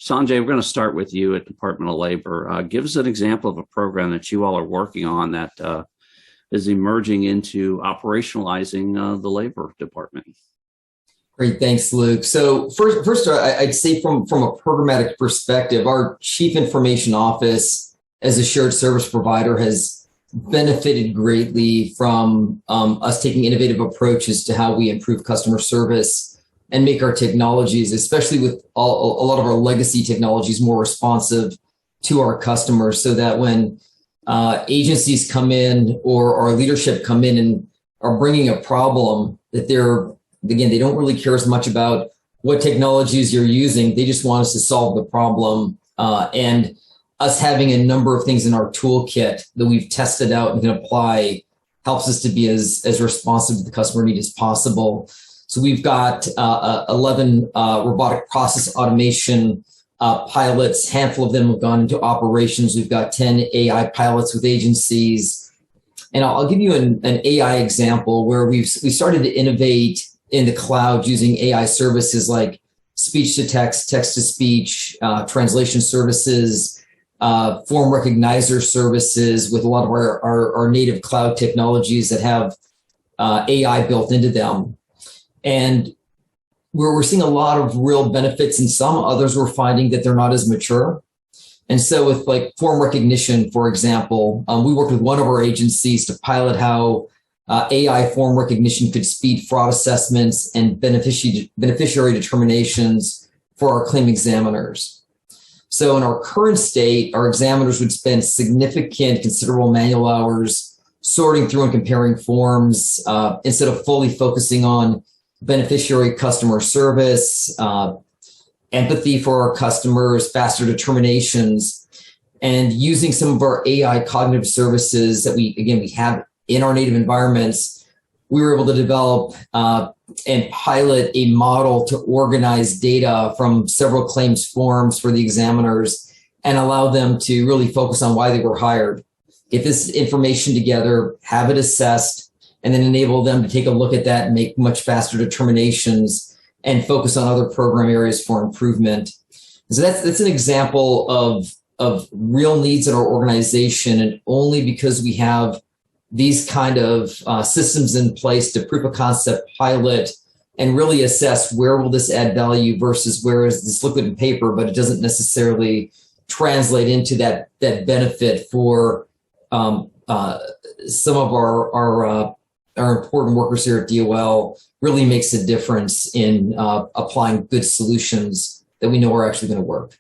Sanjay, we're going to start with you at Department of Labor. Give us an example of a program that you all are working on that is emerging into operationalizing the labor department. Great, thanks, Luke. So first, I'd say from a programmatic perspective, our Chief Information Office as a shared service provider has benefited greatly from us taking innovative approaches to how we improve customer service and make our technologies, especially with a lot of our legacy technologies, more responsive to our customers, so that when agencies come in or our leadership come in and are bringing a problem, that they don't really care as much about what technologies you're using. They just want us to solve the problem. And us having a number of things in our toolkit that we've tested out and can apply helps us to be as responsive to the customer need as possible. So we've got 11 robotic process automation pilots. Handful of them have gone into operations. We've got 10 AI pilots with agencies. And I'll give you an AI example where we started to innovate in the cloud using AI services like speech to text, text to speech, translation services, form recognizer services with a lot of our native cloud technologies that have AI built into them. And we're seeing a lot of real benefits in some, others we're finding that they're not as mature. And so with like form recognition, for example, we worked with one of our agencies to pilot how AI form recognition could speed fraud assessments and beneficiary determinations for our claim examiners. So in our current state, our examiners would spend significant, considerable manual hours sorting through and comparing forms instead of fully focusing on beneficiary customer service, empathy for our customers, faster determinations, and using some of our AI cognitive services that we have in our native environments. We were able to develop and pilot a model to organize data from several claims forms for the examiners and allow them to really focus on why they were hired, get this information together, have it assessed, and then enable them to take a look at that and make much faster determinations and focus on other program areas for improvement. So that's an example of real needs in our organization, and only because we have these kind of systems in place to proof of concept pilot and really assess where will this add value versus where is this liquid in paper, but it doesn't necessarily translate into that benefit for some of our important workers here at DOL. Really makes a difference in applying good solutions that we know are actually going to work.